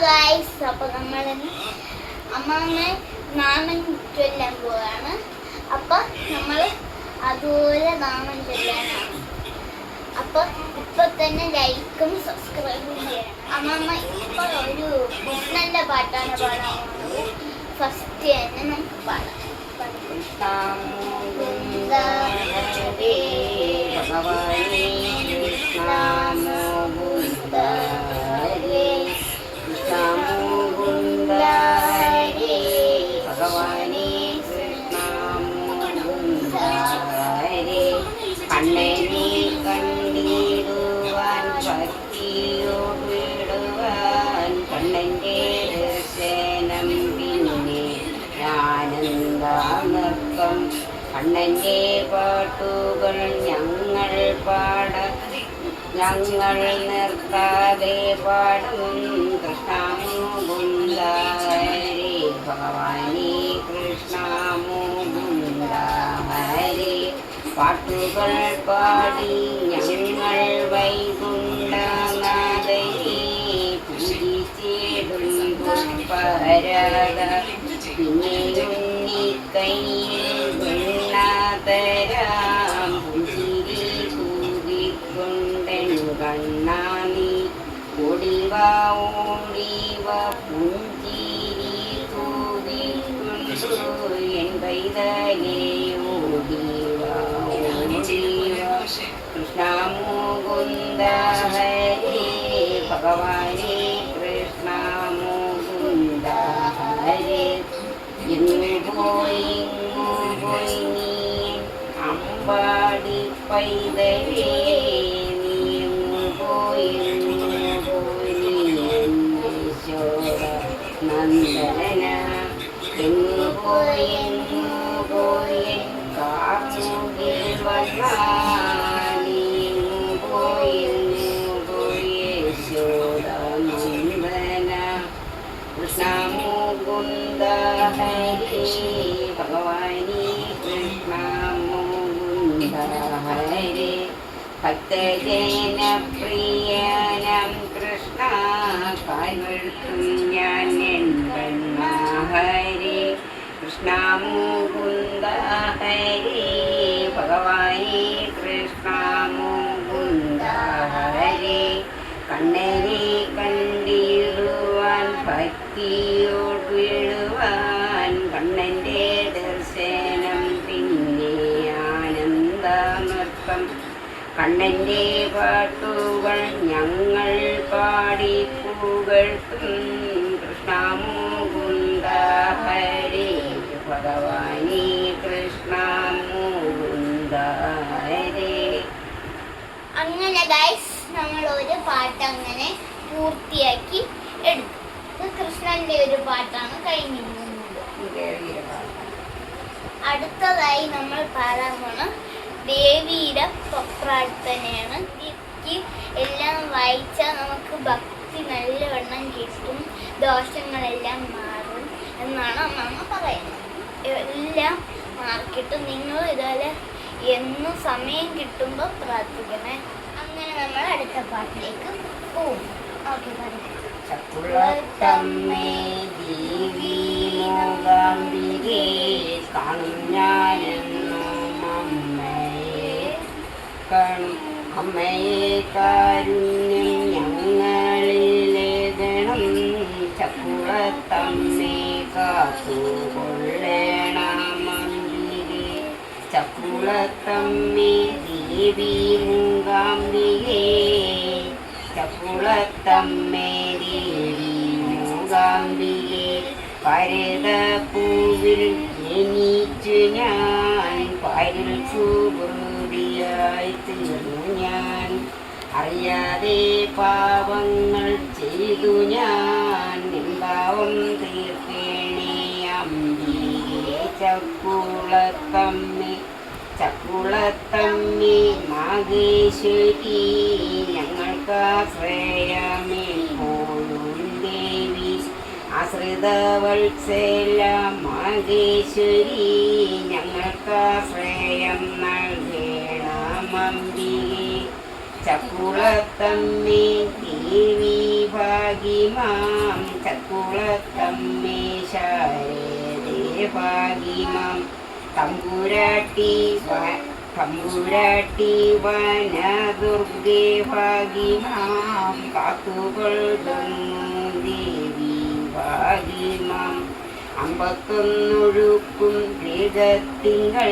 Guys, അപ്പോൾ നമ്മൾ അമ്മമ്മ നാമം ചൊല്ലാൻ പോവാണ്. അപ്പം നമ്മൾ അതുപോലെ നാമം ചൊല്ലാനാണ്. അപ്പം ഇപ്പം തന്നെ ലൈക്കും സബ്സ്ക്രൈബും ചെയ്യണം. അമ്മമ്മ ഇപ്പോൾ ഒരു കൃഷ്ണൻ്റെ പാട്ടാണ് പാടാൻ പോകുന്നത്. ഫസ്റ്റ് തന്നെ നമുക്ക് പാടാം. കണ്ണനെ കണ്ടിടുവാൻ ഭക്തിയോടുവിടുവാൻ കണ്ണൻ്റെ ദർശനം പിന്നെ ആനന്ദനൃത്തം കണ്ണൻ്റെ പാട്ടുകൾ ഞങ്ങൾ നിർത്താതെ പാടും. കൃഷ്ണമുകുന്ദ ഹരേ ഭഗവാനേ കൃഷ്ണമുകുന്ദ ഹരേ. പാട്ടുകൾ പാടി ഞങ്ങൾ വൈകുണ്ഠനാഥനെ പൂജിച്ചിടും പുഷ്പരാഗ. പിന്നെയുണ്ണി കയ്യിൽ വെണ്ണാതരാം പുഞ്ചിരി തൂകിക്കൊണ്ടെന്നു കണ്ണാനി ഓടിവ ഓടിവ പുഞ്ചിരി തൂകിക്കൊണ്ടു എൻ കൈതലേ ഓടിവ കൃഷ്ണമുകുന്ദ ഹരേ ഭഗവാനേ കൃഷ്ണമുകുന്ദ ഹരേ. ഇങ്ങു പോയി നീ അമ്പാടി പൈതലേ നീങ്ങു പോയി ഈശ്വര നന്ദന. എങ്ങു പോയി കാമുകിൽ വന്നാലീങ്ങു പോയി യശോദനന്ദന. കൃഷ്ണമുകുന്ദ ഹരേ ഭഗവാനേ കൃഷ്ണമുകുന്ദ ഹരേ. ഭക്തജനപ്രിയനം കൃഷ്ണ കാൽവഴുത്തും ഞാൻ എൻ കണ്ണ ഹരേ. കൃഷ്ണമുകുന്ദ ഹരേ ഭഗവാനേ കൃഷ്ണമുകുന്ദ ഹരേ. കണ്ണനെ കണ്ടിടുവാൻ ഭക്തിയോടുവിടുവാൻ കണ്ണൻ്റെ ദർശനം പിന്നെ ആനന്ദനൃത്തം കണ്ണൻ്റെ പാട്ടുകൾ ഞങ്ങൾ പാടി പുകഴ്ത്തും. കൃഷ്ണമുകുന്ദ ഹരേ ഭഗവാനേ കൃഷ്ണമുകുന്ദ ഹരേ. അങ്ങനെ ഗൈസ്, നമ്മൾ ഒരു പാട്ട് അങ്ങനെ പൂർത്തിയാക്കി എടുത്തു. ഇത് കൃഷ്ണന്റെ ഒരു പാട്ടാണ് കഴിഞ്ഞിരുന്നത്. അടുത്തതായി നമ്മൾ പാടാൻ പോണ ദേവിയുടെ പ്രാർത്ഥനയാണ്. ഈ എല്ലാം വായിച്ചാൽ നമുക്ക് ഭക്തി നല്ലവണ്ണം കിട്ടും, ദോഷങ്ങളെല്ലാം മാറും എന്നാണ് അമ്മ പറയുന്നത്. എല്ലാം മാർക്കിട്ടും നിങ്ങൾ ഇതുപോലെ എന്നും സമയം കിട്ടുമ്പോൾ പ്രാർത്ഥിക്കണേ. അങ്ങനെ നമ്മൾ അടുത്ത പാട്ടിലേക്ക് പോകും. ഓക്കെ, പറയാം. ചക്കുളത്തമ്മേ ദേവി മൂകാംബികേ കാണും ഞാനെന്നും അമ്മയെ കാണും. അമ്മയെ കാരുണ്യം ഞങ്ങളിലേകണം. ചക്കുളത്തമ്മേ കാത്തുകൊള്ളേണമംബികേ. ചക്കുളത്തമ്മേ ദേവി മൂകാംബികേ. ചക്കുളത്തമ്മേ ദേവി മൂകാംബികേ. പരതപൂവിൽ ജനിച്ചു ഞാൻ പാരിൽ സുഹൃതിയായി തീർന്നു ഞാൻ. അറിയാതെ പാവങ്ങൾ ചെയ്തു ഞാൻ നിൻഭാവം തീർക്കേണേ അംബികേ. ചക്കുളത്തമ്മേ ചക്കുളത്തമ്മേ നാഗേശ്വരി ഞങ്ങൾക്കാശ്രയമേ പോലും ദേവി. ആശ്രിതവത്സല മാഗേശ്വരി ഞങ്ങൾക്കാശ്രയം നൽകേണമംബികേ. ചക്കുളത്തമ്മേ ദേവി ഭാഗിമാം ചക്കുളത്തമ്മേ ശാരദേ ഭാഗിമാം തമ്പുരാട്ടി വനദുർഗേ ഭാഗിമാം കാത്തുകൊള്ളുന്നു ദേവി ഭാഗിമാം അമ്പത്തൊന്നൊഴുക്കും വേദത്തിങ്കൾ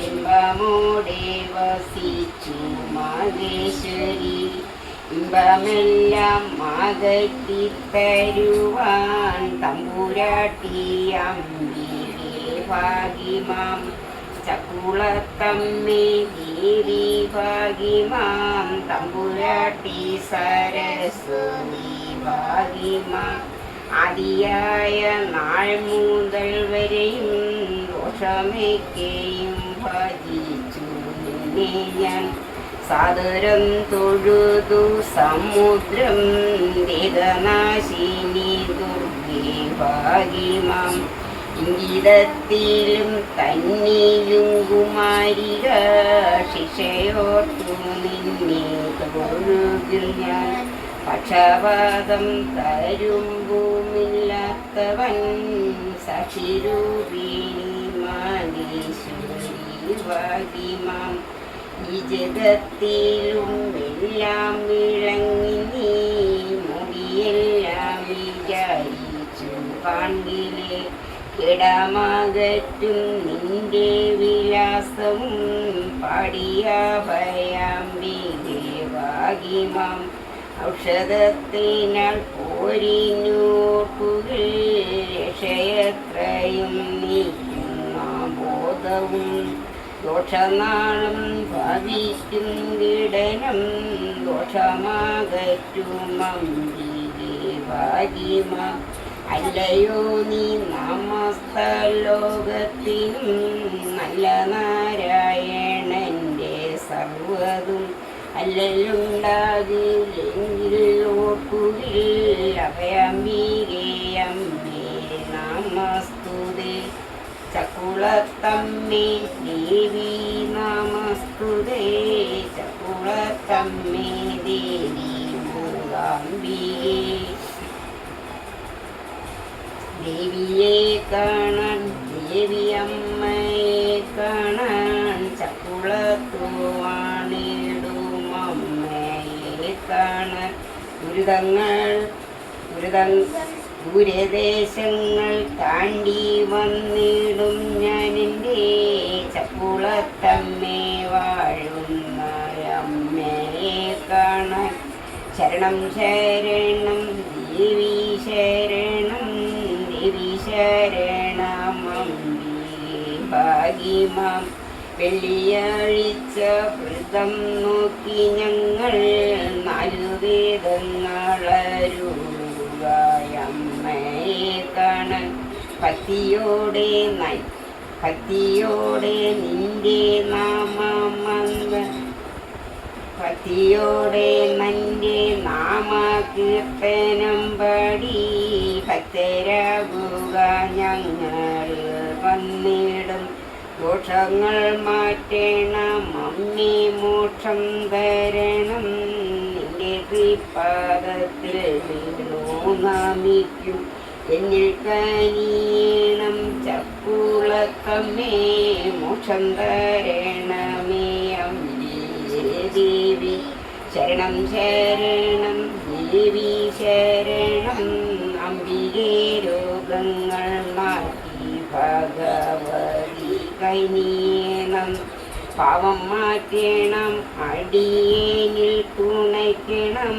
ഇമ്പമോടെ വസിച്ചു മഹേശ്വരി ഇമ്പമെല്ലാം അകറ്റിത്തരുവാൻ തമ്പുരാട്ടി അമ്പികേ ഭാഗിമാം ചക്കുളത്തമ്മേ ദേവി ഭാഗിമാം തമ്പുരാട്ടി സരസ്വതി ഭാഗിമാം ആദിയായ നാൾ മുതൽ വരെയും ദോഷമേക്കെയും ഭജിച്ചു നിന്നെ ഞാൻ സാദരം തൊഴുതു സമുദ്രം വേദനാശിനി ദുർഗേ ഭാഗിമാം ഇംഗിതത്തിലും തന്നിലും കുമാരിക ശിക്ഷയോർത്തു നിന്നെ തൊഴുകിൽ ഞാൻ പക്ഷപാതം തരുമ്പുമില്ലാത്തവൻ സാക്ഷിരൂപിണി മഹേശ്വരി ഭാഗിമാം ഈ ജഗത്തിലും എല്ലാം വിളങ്ങി നീ മുടിയെല്ലാം വിചാരിച്ചു കാണിലെ കിടമകറ്റും നിന്റെ വിലാസവും പാടിയ ഭയാംബികേ ഭാഗിമാം ഔഷധത്തിനാൽ പോരിഞ്ഞോട്ടുകൾ രക്ഷയത്രയും നീക്കുന്ന ബോധവും ദോഷനാളും ഭവിക്കും വിടനം ദോഷമാകറ്റുമംബികേ ഭാഗിമാം അല്ലയോ നീ നമസ്തലോകത്തിനും നല്ല നാരായണന്റെ സർവ്വതും അല്ലലുണ്ടാകില്ലെങ്കിൽ ഓർക്കുകിൽ അഭയംബികേ അമ്മേ നമസ്തുതേ ചക്കുളത്തമ്മേ ദേവി നമസ്തുതേ ചക്കുളത്തമ്മേ ദേവി മൂകാംബികേ ദേവിയെ കാണാൻ ദേവിയമ്മയെ കാണാൻ ചക്കുളത്തു വാണിടും അമ്മയെ കാണാൻ ദൂരദേശങ്ങൾ താണ്ടി വന്നിടും ഞാനെൻ്റെ ചക്കുളത്തമ്മേ വാഴുന്ന അമ്മയെ കാണാൻ ശരണം ശരണം ദേവി ശരണം ദേവി ശരണമംബികേ ഭാഗിമാം വെള്ളിയാഴ്ച വ്രതം നോക്കി ഞങ്ങൾ 4 വേദങ്ങളരുളുകയമ്മയെ കാണാൻ ഭക്തിയോടെ നിന്റെ ഭക്തിയോടെ നന്റെ നാമകീർത്തനം പാടി ഭക്തരാകുക ഞങ്ങൾ വന്നിടും ദോഷങ്ങൾ മാറ്റണം അമ്മേ മോക്ഷം തരണം നിന്റെ ശ്രീപാദത്തിൽ വീണു നമിക്കും എന്നിൽ കനിയണം ചക്കുളത്തമ്മേ മോക്ഷം തരണമേ അമ്മേ ദേവി ശരണം ശരണം ദേവി ശരണം അംബികേ രോഗങ്ങൾ മാറ്റി ഭഗവതി കൈനീണം പാവം മാറ്റണം അടിയേനിൽ തുണയ്ക്കണം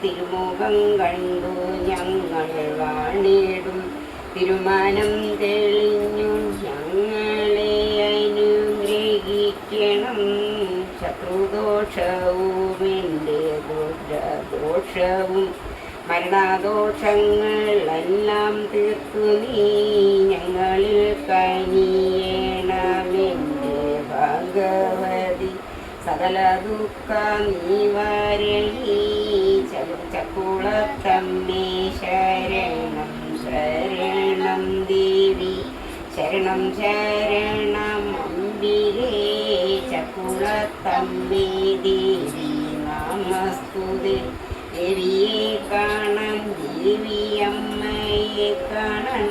തിരുമുഖം കണ്ടു ഞങ്ങൾ വാണിടും തിരുമാനം തെളിഞ്ഞു ഞങ്ങളെ അനുഗ്രഹിക്കണം ശത്രുദോഷവും എൻ്റെ ദോഷവും മരണദോഷങ്ങളെല്ലാം തീർത്തു നീ ഞങ്ങളിൽ കനിയണമെൻ്റെ ഭഗവതി സകല ദുഃഖ നിവാരണി ചക്കുളത്തമ്മേ ശരണം ശരണം ദേവി ശരണം ശരണം അംബികേ ചക്കുളത്തമ്മേ ദേവി നമസ്തുതേ ദേവിയെ കാണാൻ ദേവിയമ്മയെ കാണാൻ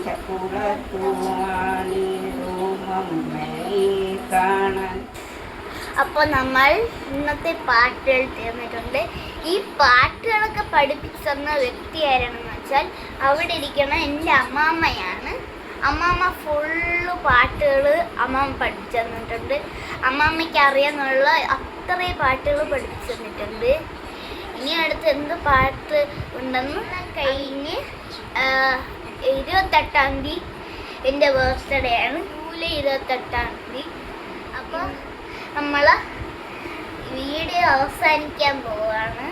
ചക്കുളത്തുവാണിടുമമ്മയെ കാണാൻ. അപ്പോൾ നമ്മൾ ഇന്നത്തെ പാട്ടുകൾ തീർന്നിട്ടുണ്ട്. ഈ പാട്ടുകളൊക്കെ പഠിപ്പിച്ചു തന്ന വ്യക്തി ആരാണെന്ന് വെച്ചാൽ അവിടെ ഇരിക്കുന്ന എൻ്റെ അമ്മാമ്മയാണ്. അമ്മാമ്മ ഫുള്ള് പാട്ടുകൾ അമ്മാമ്മ പഠിപ്പിച്ചു തന്നിട്ടുണ്ട്. അമ്മാമ്മയ്ക്ക് അറിയാന്നുള്ള അത്രയും പാട്ടുകൾ പഠിപ്പിച്ചു തന്നിട്ടുണ്ട്. ഇനി അടുത്ത് എന്ത് പാട്ട് ഉണ്ടെന്ന് കഴിഞ്ഞ് 28-ാം തീയതി എൻ്റെ ബർത്ത്ഡേ ആണ്, ജൂലൈ 28-ാം തീയതി. അപ്പോൾ നമ്മൾ വീഡിയോ അവസാനിക്കാൻ പോവുകയാണ്.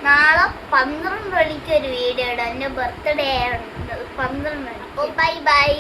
നാളെ 12 മണിക്ക് ഒരു വീഡിയോ ഇടാം. എൻ്റെ ബർത്ത്ഡേ ആണ് 12 മണിക്ക്. അപ്പോൾ ബൈ ബൈ.